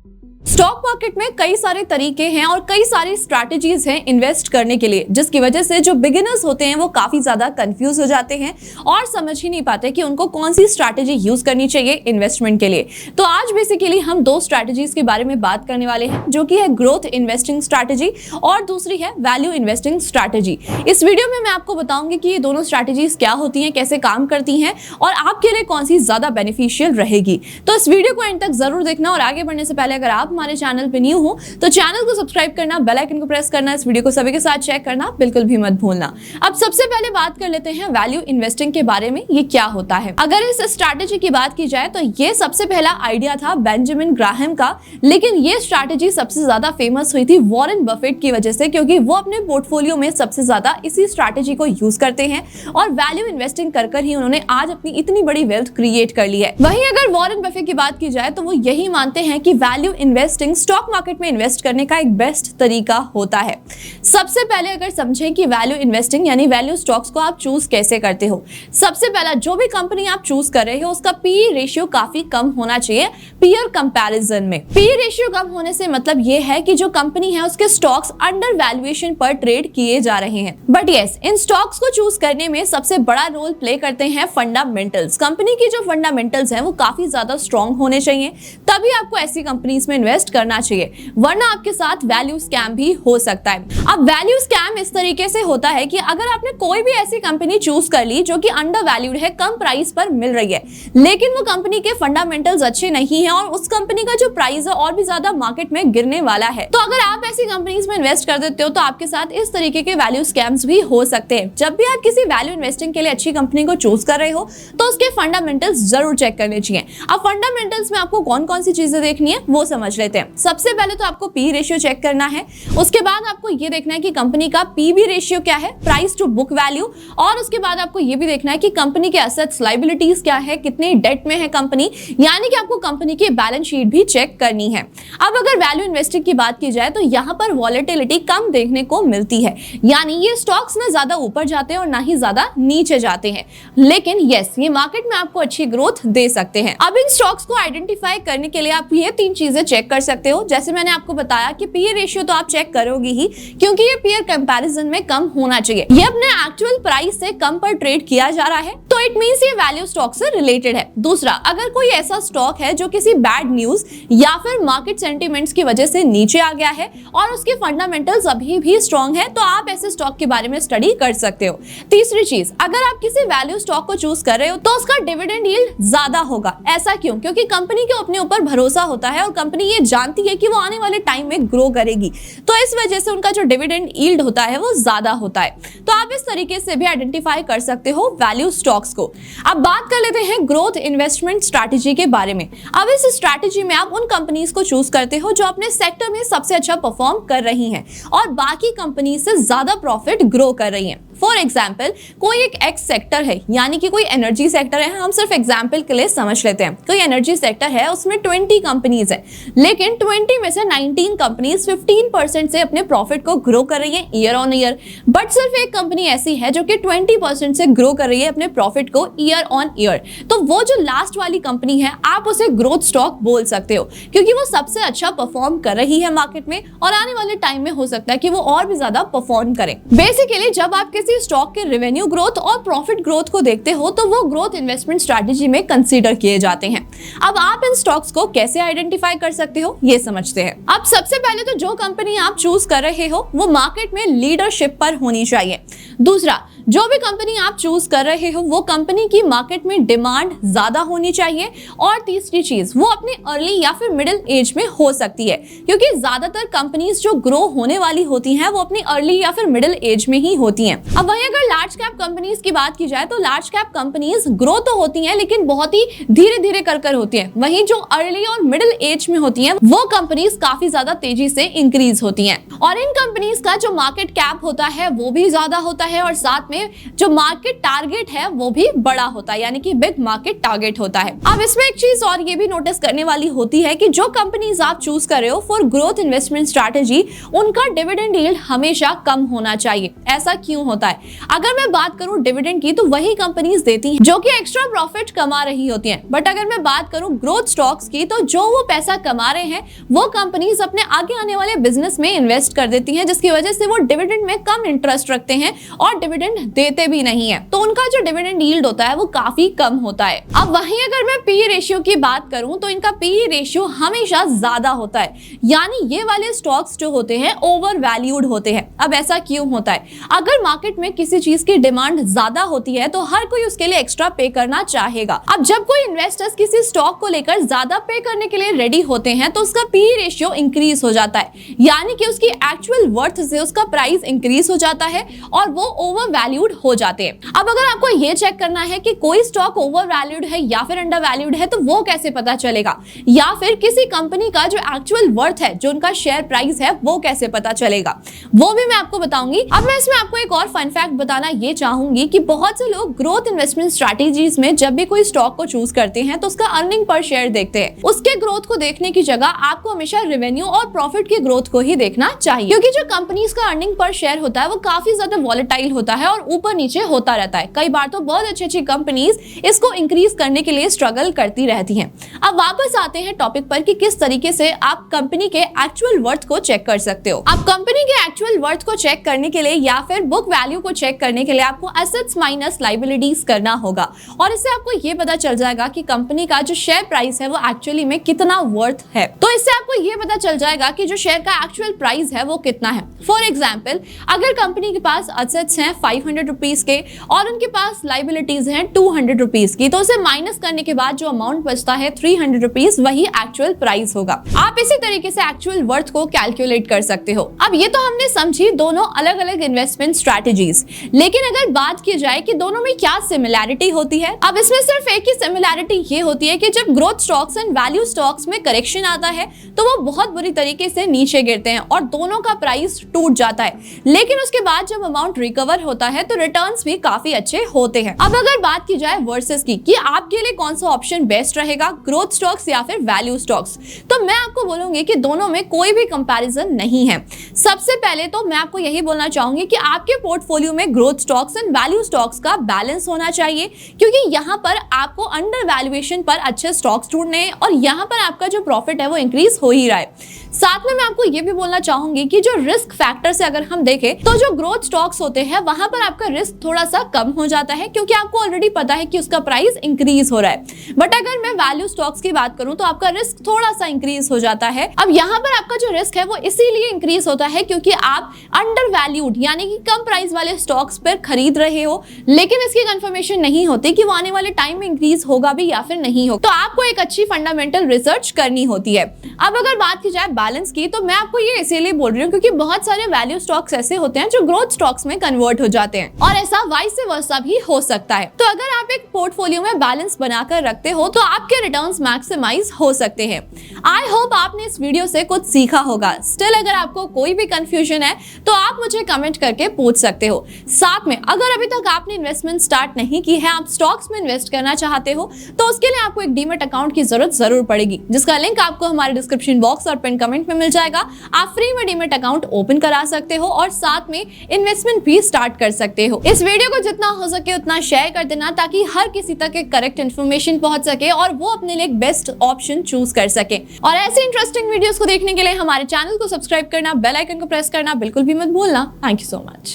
Stock market में कई सारे तरीके हैं और कई सारी स्ट्रैटेजीज हैं इन्वेस्ट करने के लिए, जिसकी वजह से जो बिगिनर्स होते हैं वो काफी ज्यादा कंफ्यूज हो जाते हैं और समझ ही नहीं पाते कि उनको कौन सी स्ट्रैटेजी यूज करनी चाहिए इन्वेस्टमेंट के लिए। तो आज बेसिकली हम दो स्ट्रैटेजीज के बारे में बात करने वाले हैं, जो कि है ग्रोथ इन्वेस्टिंग स्ट्रैटेजी और दूसरी है वैल्यू इन्वेस्टिंग स्ट्रैटेजी। इस वीडियो में मैं आपको बताऊंगी कि ये दोनों स्ट्रैटेजीज क्या होती हैं, कैसे काम करती हैं और आपके लिए कौन सी ज्यादा बेनिफिशियल रहेगी। तो इस वीडियो को एंड तक जरूर देखना और आगे बढ़ने से पहले अगर आप हमारे चैनल पे न्यू हो तो चैनल को सब्सक्राइब करना, बेल आइकन को प्रेस करना, इस वीडियो को सभी के साथ चेक करना बिल्कुल भी मत भूलना। अब सबसे पहले बात कर लेते हैं वैल्यू इन्वेस्टिंग के बारे में, ये क्या होता है। अगर इस स्ट्रैटेजी की बात की जाए तो ये सबसे पहला आइडिया था बेंजामिन ग्राहम का, लेकिन ये स्ट्रैटेजी सबसे ज्यादा फेमस हुई थी वॉरेन बफेट की वजह से, क्योंकि वो अपने पोर्टफोलियो में सबसे ज्यादा इसी स्ट्रैटेजी को यूज करते हैं और वैल्यू इन्वेस्टिंग कर ही उन्होंने आज अपनी इतनी बड़ी वेल्थ क्रिएट कर ली है। वहीं अगर वॉरेन बफेट की बात की जाए तो वो यही मानते हैं कि वैल्यू इन्वेस्टिंग स्टॉक मार्केट में इन्वेस्ट करने का एक बेस्ट तरीका होता है। सबसे पहले अगर समझें कि वैल्यू इन्वेस्टिंग यानी वैल्यू स्टॉक्स को आप चूज कैसे करते हो। सबसे पहला, जो भी कंपनी आप चूज कर रहे हो उसका पीई रेशियो काफी कम होना चाहिए पीयर कंपैरिजन में। पीई रेशियो कम होने से मतलब ये है कि जो कंपनी है उसके स्टॉक्स अंडर वैल्यूएशन पर ट्रेड किए जा रहे हैं। बट यस, इन स्टॉक्स को चूज करने में सबसे बड़ा रोल प्ले करते हैं फंडामेंटल्स। कंपनी की जो फंडामेंटल्स हैं वो काफी ज्यादा स्ट्रॉन्ग होने चाहिए, तभी आपको ऐसी कंपनीज में इन्वेस्ट करना चाहिए, वरना आपके साथ वैल्यू स्कैम भी हो सकता है। अब वैल्यू स्कैम इस तरीके से होता है कि अगर आपने कोई भी ऐसी कंपनी चूज कर ली जो कि अंडर वैल्यूड है, कम प्राइस पर मिल रही है, लेकिन वो कंपनी के फंडामेंटल्स अच्छे नहीं है और उस कंपनी का जो प्राइस है और भी ज्यादा मार्केट में गिरने वाला है, तो अगर आप ऐसी कंपनीज में इन्वेस्ट कर देते हो तो आपके साथ इस तरीके के वैल्यू स्कैम्स भी हो सकते हैं। जब भी आप किसी वैल्यू इन्वेस्टिंग के लिए अच्छी कंपनी को चूज कर रहे हो तो उसके फंडामेंटल्स जरूर चेक करने चाहिए। अब फंडामेंटल्स में आपको कौन कौन सी चीजें देखनी है वो समझ लेते हैं। सबसे पहले तो आपको पी रेशियो चेक करना है, उसके बाद आपको ये देखना है कि कंपनी का पीबी रेशियो क्या है, प्राइस टू बुक वैल्यू, और उसके बाद आपको ये भी देखना है कि कंपनी के एसेट्स लायबिलिटीज क्या है, कितने डेट में है कंपनी, यानी कि आपको कंपनी की बैलेंस शीट भी चेक करनी है। अब अगर वैल्यू इन्वेस्टिंग की बात की जाए तो यहाँ पर वॉलेटिलिटी कम देखने को मिलती है, यानी ये स्टॉक्स ना ज्यादा ऊपर जाते हैं और ना ही ज्यादा नीचे जाते हैं, लेकिन यस, ये मार्केट में आपको अच्छी ग्रोथ दे सकते हैं। अब इन स्टॉक्स को आइडेंटिफाई करने के लिए आप ये तीन चीजें चेक कर सकते हो। जैसे मैंने आपको बताया कि पीई रेशियो तो आप चेक करोगे ही, क्योंकि ये पीयर कंपैरिजन में कम होना चाहिए। ये अपने एक्चुअल प्राइस से कम पर ट्रेड किया जा रहा है, तो इट मींस ये वैल्यू स्टॉक से रिलेटेड है। दूसरा, अगर कोई ऐसा स्टॉक है जो किसी बैड न्यूज या फिर मार्केट सेंटीमेंट्स की वजह से नीचे आ गया है और उसके फंडामेंटल्स अभी भी स्ट्रॉन्ग है, तो आप ऐसे स्टॉक के बारे में स्टडी कर सकते हो। तीसरी चीज, अगर आप किसी वैल्यू स्टॉक को चूज कर रहे हो तो उसका डिविडेंड यील्ड ज्यादा होगा। ऐसा क्यों? क्योंकि कंपनी को अपने ऊपर भरोसा होता है और कंपनी ये जानती है कि वो आने वाले टाइम में ग्रो करेगी, तो इस वजह से उनका जो डिविडेंड यील्ड होता है वो ज्यादा होता है। तो आप इस तरीके से भी आइडेंटिफाई कर सकते हो वैल्यू स्टॉक्स को। अब बात कर लेते हैं ग्रोथ इन्वेस्टमेंट स्ट्रैटेजी के बारे में। अब इस स्ट्रैटेजी में आप उन कंपनीज को चूज करते हो जो अपने सेक्टर में सबसे अच्छा परफॉर्म कर रही हैं और बाकी कंपनी से ज्यादा प्रॉफिट ग्रो कर रही हैं। फॉर एग्जाम्पल, कोई एक एक्स सेक्टर है, यानी कि कोई एनर्जी सेक्टर है, हम सिर्फ एग्जाम्पल के लिए समझ लेते हैं। कोई एनर्जी सेक्टर है, उसमें 20 कंपनीज है, लेकिन 20 में से 19 कंपनीज 15% से अपने प्रॉफिट को ग्रो कर रही है ईयर ऑन ईयर, बट सिर्फ एक कंपनी ऐसी है जो कि 20% से ग्रो कर रही है अपने प्रॉफिट को ईयर ऑन ईयर। तो वो जो लास्ट वाली कंपनी है, आप उसे ग्रोथ स्टॉक बोल सकते हो, क्योंकि वो सबसे अच्छा परफॉर्म कर रही है मार्केट में और आने वाले टाइम में हो सकता है कि वो और भी ज्यादा परफॉर्म करे। बेसिकली जब आप किसी स्टॉक के रेवेन्यू ग्रोथ और प्रॉफिट ग्रोथ को देखते हो तो वो ग्रोथ इन्वेस्टमेंट स्ट्रैटेजी में कंसीडर किए जाते हैं। अब आप इन स्टॉक्स को कैसे आइडेंटिफाई कर सकते हो ये समझते हैं। अब सबसे पहले तो जो कंपनी आप चूज कर रहे हो वो मार्केट में लीडरशिप पर होनी चाहिए। दूसरा, जो भी कंपनी आप चूज कर रहे हो वो कंपनी की मार्केट में डिमांड ज्यादा होनी चाहिए। और तीसरी चीज, वो अपने अर्ली या फिर मिडिल एज में हो सकती है, क्योंकि ज्यादातर कंपनीज जो ग्रो होने वाली होती हैं वो अपनी अर्ली या फिर मिडिल एज में ही होती हैं। अब वहीं अगर लार्ज कैप कंपनीज की बात की जाए तो लार्ज कैप कंपनीज ग्रो तो होती हैं लेकिन बहुत ही धीरे धीरे कर होती हैं। वहीं जो अर्ली और मिडिल एज में होती हैं वो कंपनीज काफी ज्यादा तेजी से इंक्रीज होती हैं और इन कंपनीज का जो मार्केट कैप होता है वो भी ज्यादा होता है और साथ में जो मार्केट टारगेट है वो भी बड़ा होता है, यानी कि बिग मार्केट टारगेट होता है। अब इसमें एक चीज और ये भी नोटिस करने वाली होती है कि जो कंपनीज आप चूज कर रहे हो फॉर ग्रोथ इन्वेस्टमेंट स्ट्रैटेजी, उनका डिविडेंड यील्ड हमेशा कम होना चाहिए। ऐसा क्यों होता है? अगर मैं बात करूं डिविडेंड की, तो वही कंपनीज देती हैं जो कि एक्स्ट्रा प्रॉफिट कमा रही होती हैं। बट अगर मैं बात करूं ग्रोथ स्टॉक्स की, तो जो वो पैसा कमा रहे हैं वो कंपनीज अपने आगे आने वाले बिजनेस में इन्वेस्ट कर देती हैं, जिसकी वजह से वो डिविडेंड में कम इंटरेस्ट रखते हैं और डिविडेंड देते भी नहीं है। तो उनका जो डिविडेंड यील्ड होता है वो काफी कम होता है। अब वहीं अगर मैं पीई रेशियो की बात करूं, तो इनका पीई रेशियो हमेशा ज्यादा होता है, यानी ये वाले स्टॉक्स जो होते हैं ओवर वैल्यूड होते हैं। अब ऐसा क्यों होता है? अगर मार्केट में किसी चीज की डिमांड ज्यादा होती है तो हर कोई उसके लिए एक्स्ट्रा पे करना चाहेगा। अब जब कोई इन्वेस्टर्स किसी स्टॉक को लेकर ज्यादा पे करने के लिए रेडी होते हैं तो उसका पीई रेशियो इंक्रीज हो जाता है, यानी कि उसकी एक्चुअल वर्थ से उसका प्राइस इंक्रीज हो जाता है और वो ओवर वैल्यूड हो जाते हैं। अब अगर आपको ये चेक करना है कि कोई स्टॉक ओवर वैल्यूड है या फिर अंडर वैल्यूड है, तो वो कैसे पता चलेगा? या फिर किसी कंपनी का जो एक्चुअल वर्थ है, जो उनका शेयर प्राइस है, वो कैसे पता चलेगा, वो भी मैं आपको बताऊंगी। अब मैं इसमें आपको एक और फन फैक्ट बताना ये चाहूंगी कि बहुत से लोग ग्रोथ इन्वेस्टमेंट स्ट्रैटेजीज में जब भी कोई स्टॉक को चूज करते हैं तो उसका अर्निंग पर शेयर देखते हैं। उसके ग्रोथ को देखने की जगह आपको हमेशा रेवेन्यू और प्रॉफिट की ग्रोथ को ही देखना चाहिए, क्योंकि जो कंपनीज का अर्निंग पर शेयर होता है वो काफी ज्यादा वॉलेटाइल होता है और ऊपर नीचे होता रहता है। कई बार तो बहुत अच्छी कंपनीज इसको इंक्रीज करने के लिए स्ट्रगल करती रहती हैं। अब वापस आते हैं टॉपिक पर कि किस तरीके से आप कंपनी के एक्चुअल वर्थ को चेक कर सकते हो। आप कंपनी के एक्चुअल वर्थ को चेक करने के लिए या फिर बुक वैल्यू को चेक करने के लिए आपको एसेट्स माइनस लायबिलिटीज करना होगा, और इससे आपको ये पता चल जाएगा कि कंपनी का जो शेयर प्राइस है वो एक्चुअली में कितना वर्थ है। तो इससे आपको ये पता चल जाएगा कि जो शेयर का एक्चुअल प्राइस है वो कितना है। फॉर एग्जाम्पल, अगर कंपनी के पास एसेट्स हैं 500 रुपीज के और उनके पास लायबिलिटीज हैं 200 रुपीज की, तो उसे माइनस करने के बाद जो अमाउंट बचता है 300 रुपीज, वही एक्चुअल प्राइस होगा। आप इसी तरीके से एक्चुअल वर्थ को कैलकुलेट कर सकते हो। अब ये तो हमने समझी दोनों अलग अलग इन्वेस्टमेंट स्ट्रैटेजीज, लेकिन अगर बात की जाए कि दोनों में क्या सिमिलैरिटी होती है, अब इसमें सिर्फ एक ही सिमिलैरिटी ये होती है कि जब growth stocks and value stocks में करेक्शन आता है तो वो बहुत बुरी तरीके से नीचे गिरते हैं और दोनों का प्राइस टूट जाता है, लेकिन उसके बाद जब अमाउंट रिकवर होता है तो रिटर्न्स भी काफी अच्छे होते हैं। अब अगर बात की जाए वर्सेस की कि आपके लिए कौन सा ऑप्शन बेस्ट रहेगा, ग्रोथ स्टॉक्स या फिर वैल्यू स्टॉक्स, तो मैं आपको बोलूंगी कि दोनों में कोई भी कंपैरिजन नहीं है। सबसे पहले तो मैं आपको यही बोलना चाहूंगी कि आपके पोर्टफोलियो में growth stocks and value stocks का बैलेंस होना चाहिए, क्योंकि यहाँ पर आपको अंडर वैल्यूएशन पर अच्छे स्टॉक्स ढूंढने हैं और यहाँ पर आपका जो प्रॉफिट है वो इंक्रीज हो ही रहा है। साथ में मैं आपको ये भी बोलना चाहूंगी कि जो रिस्क फैक्टर से अगर हम देखें तो जो ग्रोथ स्टॉक्स होते हैं वहां पर आपका रिस्क थोड़ा सा कम हो जाता है, क्योंकि आपको ऑलरेडी पता है कि उसका प्राइस इंक्रीज हो रहा है। बट अगर मैं वैल्यू स्टॉक्स की बात करूं तो आपका रिस्क थोड़ा सा इंक्रीज हो जाता है। अब यहाँ पर आपका जो रिस्क है वो इसीलिए इंक्रीज होता है क्योंकि आप अंडर वैल्यूड यानी कि कम प्राइस वाले स्टॉक्स पर खरीद रहे हो, लेकिन इसकी कंफर्मेशन नहीं होती कि वो आने वाले टाइम में इंक्रीज होगा भी या फिर नहीं होगा। तो आपको एक अच्छी फंडामेंटल रिसर्च करनी होती है। अब अगर बात की जाए बैलेंस की, तो मैं आपको ये इसीलिए बोल रही हूँ क्योंकि बहुत सारे वैल्यू स्टॉक्स ऐसे होते हैं जो ग्रोथ स्टॉक्स में कन्वर्ट हो जाते हैं और ऐसा वाइस वर्सा भी हो सकता है। तो अगर आप एक पोर्टफोलियो में बैलेंस बनाकर रखते हो तो आपके रिटर्न्स मैक्सिमाइज हो सकते हैं। आई होप आपने इस वीडियो से कुछ सीखा होगा। स्टिल अगर आपको कोई भी कंफ्यूजन है तो आप मुझे कमेंट करके पूछ सकते हो। साथ में अगर अभी तक आपने इन्वेस्टमेंट स्टार्ट नहीं की है, आप स्टॉक्स में इन्वेस्ट करना चाहते हो, तो उसके लिए आपको एक डीमैट अकाउंट की जरूरत जरूर पड़ेगी, जिसका लिंक आपको हमारे डिस्क्रिप्शन बॉक्स और पिन कमेंट में मिल जाएगा। आप फ्री में डीमैट अकाउंट ओपन करा सकते हो और साथ में इन्वेस्टमेंट भी स्टार्ट कर सकते हो। इस वीडियो को जितना हो सके उतना शेयर कर देना ताकि हर किसी तक एक करेक्ट इन्फॉर्मेशन पहुंच सके और वो अपने लिए एक बेस्ट ऑप्शन चूज कर सके। और ऐसे इंटरेस्टिंग वीडियोस को देखने के लिए हमारे चैनल को सब्सक्राइब करना, बेल आइकन को प्रेस करना बिल्कुल भी मत भूलना। Thank you so much.